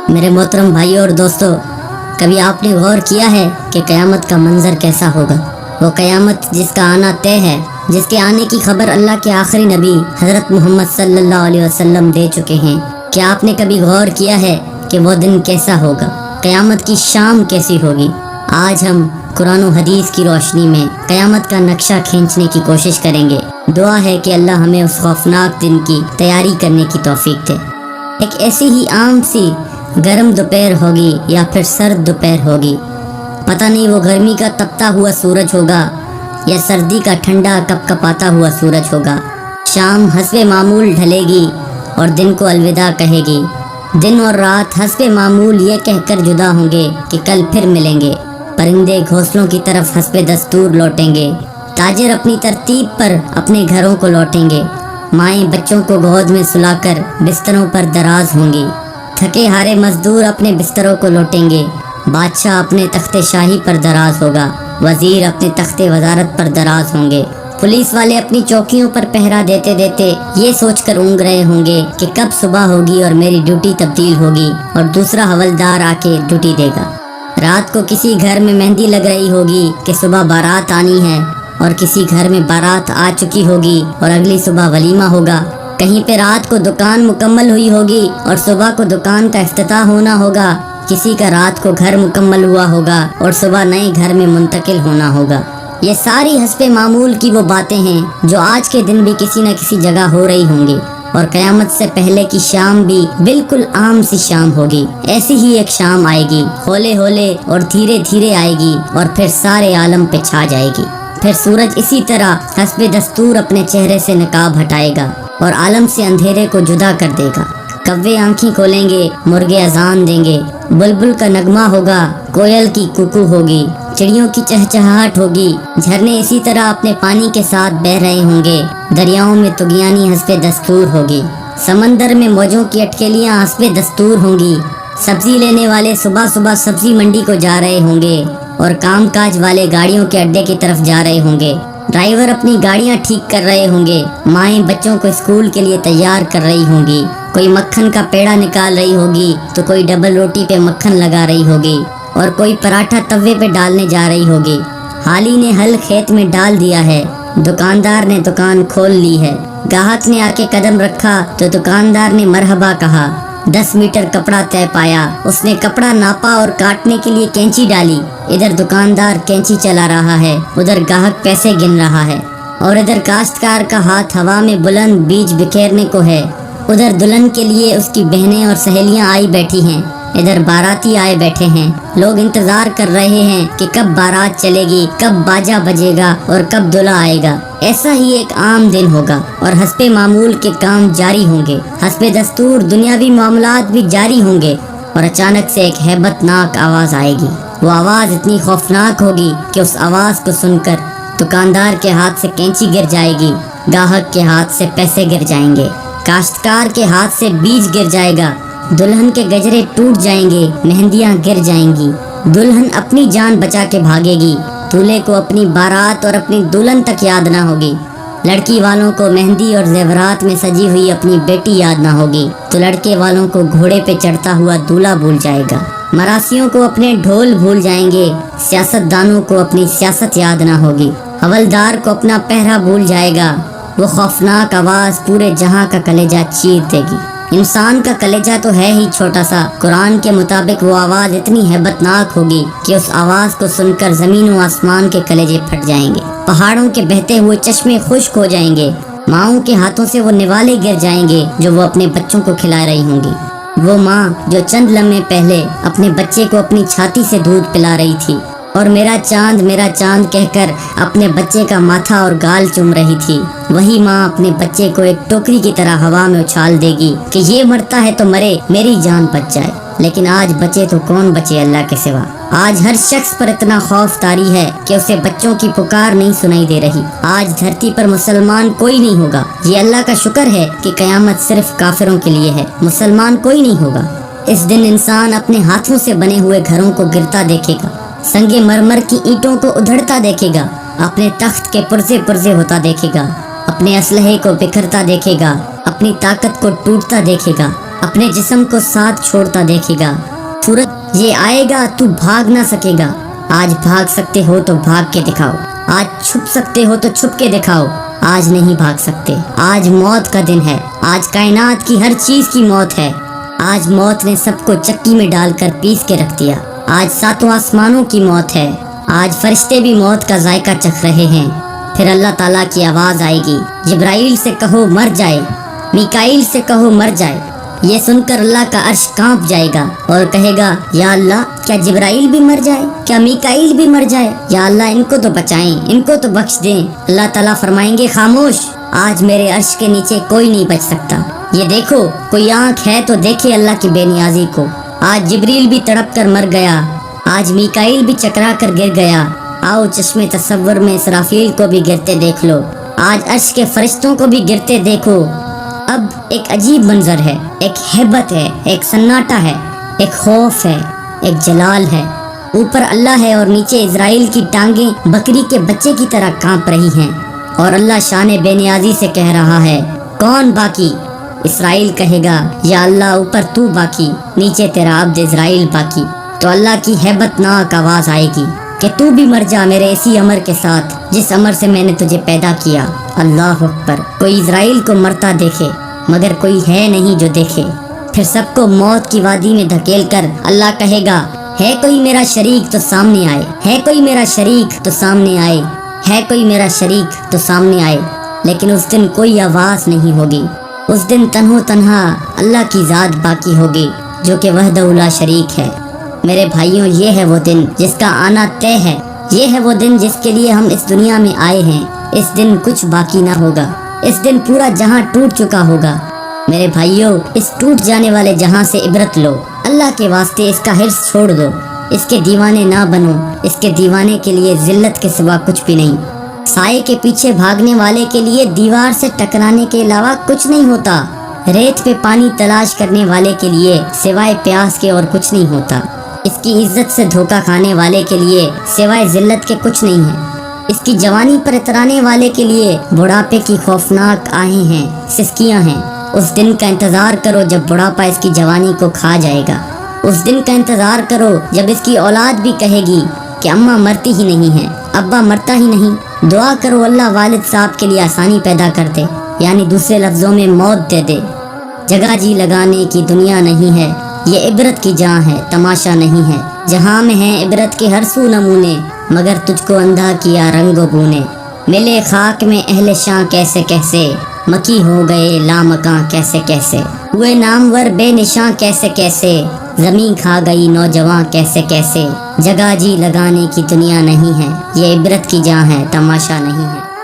میرے محترم بھائیوں اور دوستوں، کبھی آپ نے غور کیا ہے کہ قیامت کا منظر کیسا ہوگا؟ وہ قیامت جس کا آنا طے ہے، جس کے آنے کی خبر اللہ کے آخری نبی حضرت محمد صلی اللہ علیہ وسلم دے چکے ہیں۔ کیا آپ نے کبھی غور کیا ہے کہ وہ دن کیسا ہوگا؟ قیامت کی شام کیسی ہوگی؟ آج ہم قرآن و حدیث کی روشنی میں قیامت کا نقشہ کھینچنے کی کوشش کریں گے۔ دعا ہے کہ اللہ ہمیں اس خوفناک دن کی تیاری کرنے کی توفیق دے۔ ایک ایسی ہی عام سی گرم دوپہر ہوگی یا پھر سرد دوپہر ہوگی، پتہ نہیں وہ گرمی کا تپتا ہوا سورج ہوگا یا سردی کا ٹھنڈا کپ کپاتا ہوا سورج ہوگا۔ شام حسب معمول ڈھلے گی اور دن کو الوداع کہے گی۔ دن اور رات حسب معمول یہ کہہ کر جدا ہوں گے کہ کل پھر ملیں گے۔ پرندے گھونسلوں کی طرف حسب دستور لوٹیں گے۔ تاجر اپنی ترتیب پر اپنے گھروں کو لوٹیں گے۔ مائیں بچوں کو گود میں سلا کر بستروں پر دراز ہوں گی۔ تھکے ہارے مزدور اپنے بستروں کو لوٹیں گے۔ بادشاہ اپنے تخت شاہی پر دراز ہوگا۔ وزیر اپنے تخت وزارت پر دراز ہوں گے۔ پولیس والے اپنی چوکیوں پر پہرا دیتے دیتے یہ سوچ کر اونگ رہے ہوں گے کہ کب صبح ہوگی اور میری ڈیوٹی تبدیل ہوگی اور دوسرا حوالدار آ کے ڈیوٹی دے گا۔ رات کو کسی گھر میں مہندی لگ رہی ہوگی کہ صبح بارات آنی ہے، اور کسی گھر میں بارات آ چکی ہوگی اور اگلی صبح ولیمہ ہوگا۔ کہیں پہ رات کو دکان مکمل ہوئی ہوگی اور صبح کو دکان کا افتتاح ہونا ہوگا۔ کسی کا رات کو گھر مکمل ہوا ہوگا اور صبح نئے گھر میں منتقل ہونا ہوگا۔ یہ ساری حسب معمول کی وہ باتیں ہیں جو آج کے دن بھی کسی نہ کسی جگہ ہو رہی ہوں گی، اور قیامت سے پہلے کی شام بھی بالکل عام سی شام ہوگی۔ ایسی ہی ایک شام آئے گی، ہولے ہولے اور دھیرے دھیرے آئے گی اور پھر سارے عالم پہ چھا جائے گی۔ پھر سورج اسی طرح حسب دستور اپنے چہرے سے نقاب ہٹائے گا اور عالم سے اندھیرے کو جدا کر دے گا۔ کوے آنکھیں کھولیں گے، مرغے اذان دیں گے، بلبل کا نغمہ ہوگا، کوئل کی کوکو ہوگی، چڑیوں کی چہچہاہٹ ہوگی، جھرنے اسی طرح اپنے پانی کے ساتھ بہہ رہے ہوں گے، دریاؤں میں طغیانی حسب دستور ہوگی، سمندر میں موجوں کی اٹکیلیاں حسب دستور ہوں گی، سبزی لینے والے صبح صبح سبزی منڈی کو جا رہے ہوں گے اور کام کاج والے گاڑیوں کے اڈے کی طرف جا رہے ہوں گے، ڈرائیور اپنی گاڑیاں ٹھیک کر رہے ہوں گے، مائیں بچوں کو اسکول کے لیے تیار کر رہی ہوں گی، کوئی مکھن کا پیڑا نکال رہی ہوگی تو کوئی ڈبل روٹی پہ مکھن لگا رہی ہوگی، اور کوئی پراٹھا توے پہ ڈالنے جا رہی ہوگی۔ حالی نے ہل کھیت میں ڈال دیا ہے، دکاندار نے دکان کھول لی ہے، گاہک نے آ کے قدم رکھا تو دکاندار نے مرحبا کہا۔ 10 میٹر کپڑا طے پایا، اس نے کپڑا ناپا اور کاٹنے کے لیے کینچی ڈالی۔ ادھر دکاندار کینچی چلا رہا ہے، ادھر گاہک پیسے گن رہا ہے، اور ادھر کاشتکار کا ہاتھ ہوا میں بلند بیج بکھیرنے کو ہے۔ ادھر دلہن کے لیے اس کی بہنیں اور سہیلیاں آئی بیٹھی ہیں، ادھر باراتی آئے بیٹھے ہیں۔ لوگ انتظار کر رہے ہیں کہ کب بارات چلے گی، کب باجا بجے گا اور کب دلہا آئے گا۔ ایسا ہی ایک عام دن ہوگا اور حسب معمول کے کام جاری ہوں گے، حسب دستور دنیاوی معاملات بھی جاری ہوں گے، اور اچانک سے ایک ہیبت ناک آواز آئے گی۔ وہ آواز اتنی خوفناک ہوگی کہ اس آواز کو سن کر دکاندار کے ہاتھ سے کینچی گر جائے گی، گاہک کے ہاتھ سے پیسے گر جائیں گے، کاشتکار کے ہاتھ سے بیج گر جائے گا، دلہن کے گجرے ٹوٹ جائیں گے، مہندیاں گر جائیں گی، دلہن اپنی جان بچا کے بھاگے گی، دولہے کو اپنی بارات اور اپنی دلہن تک یاد نہ ہوگی، لڑکی والوں کو مہندی اور زیورات میں سجی ہوئی اپنی بیٹی یاد نہ ہوگی، تو لڑکے والوں کو گھوڑے پہ چڑھتا ہوا دولہا بھول جائے گا، مراسیوں کو اپنے ڈھول بھول جائیں گے، سیاست دانوں کو اپنی سیاست یاد نہ ہوگی، حوالدار کو اپنا پہرا بھول جائے گا۔ وہ خوفناک آواز پورے جہاں کا کلیجہ چیر دے گی۔ انسان کا کلیجہ تو ہے ہی چھوٹا سا، قرآن کے مطابق وہ آواز اتنی ہیبت ناک ہوگی کہ اس آواز کو سن کر زمین و آسمان کے کلیجے پھٹ جائیں گے، پہاڑوں کے بہتے ہوئے چشمے خشک ہو جائیں گے، ماؤں کے ہاتھوں سے وہ نوالے گر جائیں گے جو وہ اپنے بچوں کو کھلا رہی ہوں گی۔ وہ ماں جو چند لمحے پہلے اپنے بچے کو اپنی چھاتی سے دودھ پلا رہی تھی اور میرا چاند کہہ کر اپنے بچے کا ماتھا اور گال چوم رہی تھی، وہی ماں اپنے بچے کو ایک ٹوکری کی طرح ہوا میں اچھال دے گی کہ یہ مرتا ہے تو مرے، میری جان بچ جائے۔ لیکن آج بچے تو کون بچے اللہ کے سوا؟ آج ہر شخص پر اتنا خوف طاری ہے کہ اسے بچوں کی پکار نہیں سنائی دے رہی۔ آج دھرتی پر مسلمان کوئی نہیں ہوگا۔ یہ اللہ کا شکر ہے کہ قیامت صرف کافروں کے لیے ہے، مسلمان کوئی نہیں ہوگا۔ اس دن انسان اپنے ہاتھوں سے بنے ہوئے گھروں کو گرتا دیکھے گا، سنگ مرمر کی اینٹوں کو ادھڑتا دیکھے گا، اپنے تخت کے پرزے پرزے ہوتا دیکھے گا، اپنے اسلحے کو بکھرتا دیکھے گا، اپنی طاقت کو ٹوٹتا دیکھے گا، اپنے جسم کو ساتھ چھوڑتا دیکھے گا۔ سورج یہ آئے گا تو بھاگ نہ سکے گا، آج بھاگ سکتے ہو تو بھاگ کے دکھاؤ، آج چھپ سکتے ہو تو چھپ کے دکھاؤ، آج نہیں بھاگ سکتے، آج موت کا دن ہے، آج کائنات کی ہر چیز کی موت ہے، آج موت نے سب کو چکی میں ڈال کر پیس کے رکھ دیا، آج ساتوں آسمانوں کی موت ہے، آج فرشتے بھی موت کا ذائقہ چکھ رہے ہیں۔ پھر اللہ تعالیٰ کی آواز آئے گی، جبرائیل سے کہو مر جائے، میکائیل سے کہو مر جائے۔ یہ سن کر اللہ کا عرش کانپ جائے گا اور کہے گا یا اللہ کیا جبرائیل بھی مر جائے، کیا میکائیل بھی مر جائے، یا اللہ ان کو تو بچائیں، ان کو تو بخش دیں۔ اللہ تعالیٰ فرمائیں گے خاموش، آج میرے عرش کے نیچے کوئی نہیں بچ سکتا۔ یہ دیکھو کوئی آنکھ ہے تو دیکھے اللہ کی بے نیازی کو۔ آج جبریل بھی تڑپ کر مر گیا، آج میکائیل بھی چکرا کر گر گیا، آؤ چشمے تصور میں اسرافیل کو بھی گرتے دیکھ لو، آج عرش کے فرشتوں کو بھی گرتے دیکھو۔ اب ایک عجیب منظر ہے، ایک ہیبت ہے، ایک سناٹا ہے، ایک خوف ہے، ایک جلال ہے۔ اوپر اللہ ہے اور نیچے اسرائیل کی ٹانگیں بکری کے بچے کی طرح کانپ رہی ہیں، اور اللہ شان بے نیازی سے کہہ رہا ہے کون باقی؟ اسرائیل کہے گا یا اللہ اوپر تو باقی، نیچے تیرا عبد اسرائیل باقی۔ تو اللہ کی ہیبت ناک آواز آئے گی کہ تو بھی مر جا میرے اسی امر کے ساتھ جس امر سے میں نے تجھے پیدا کیا۔ اللہ اکبر۔ کوئی اسرائیل کو مرتا دیکھے مگر کوئی ہے نہیں جو دیکھے۔ پھر سب کو موت کی وادی میں دھکیل کر اللہ کہے گا ہے کوئی میرا شریک تو سامنے آئے، ہے کوئی میرا شریک تو سامنے آئے، ہے کوئی میرا شریک تو سامنے آئے۔ لیکن اس دن کوئی آواز نہیں ہوگی، اس دن تنہا اللہ کی ذات باقی ہوگی جو کہ وحدہ لا شریک ہے۔ میرے بھائیوں، یہ ہے وہ دن جس کا آنا طے ہے، یہ ہے وہ دن جس کے لیے ہم اس دنیا میں آئے ہیں۔ اس دن کچھ باقی نہ ہوگا، اس دن پورا جہاں ٹوٹ چکا ہوگا۔ میرے بھائیوں، اس ٹوٹ جانے والے جہاں سے عبرت لو، اللہ کے واسطے اس کا حرص چھوڑ دو، اس کے دیوانے نہ بنو، اس کے دیوانے کے لیے ذلت کے سوا کچھ بھی نہیں۔ سائے کے پیچھے بھاگنے والے کے لیے دیوار سے ٹکرانے کے علاوہ کچھ نہیں ہوتا، ریت پہ پانی تلاش کرنے والے کے لیے سوائے پیاس کے اور کچھ نہیں ہوتا، اس کی عزت سے دھوکہ کھانے والے کے لیے سوائے ذلت کے کچھ نہیں ہے، اس کی جوانی پر اترانے والے کے لیے بڑھاپے کی خوفناک آہیں ہیں، سسکیاں ہیں۔ اس دن کا انتظار کرو جب بڑھاپا اس کی جوانی کو کھا جائے گا، اس دن کا انتظار کرو جب اس کی اولاد بھی کہے گی کہ اماں مرتی ہی نہیں ہے، ابا مرتا ہی نہیں۔ دعا کرو اللہ والد صاحب کے لیے آسانی پیدا کر دے، یعنی دوسرے لفظوں میں موت دے دے۔ جگہ جی لگانے کی دنیا نہیں ہے، یہ عبرت کی جہاں ہے، تماشا نہیں ہے۔ جہاں میں ہیں عبرت کے ہر سو نمونے، مگر تجھ کو اندھا کیا رنگ و بونے۔ ملے خاک میں اہل شاں کیسے کیسے، مکی ہو گئے لامکاں کیسے کیسے، ہوئے نامور بے نشاں کیسے کیسے، زمین کھا گئی نوجواں کیسے کیسے۔ جگہ جی لگانے کی دنیا نہیں ہے، یہ عبرت کی جہاں ہے، تماشا نہیں ہے۔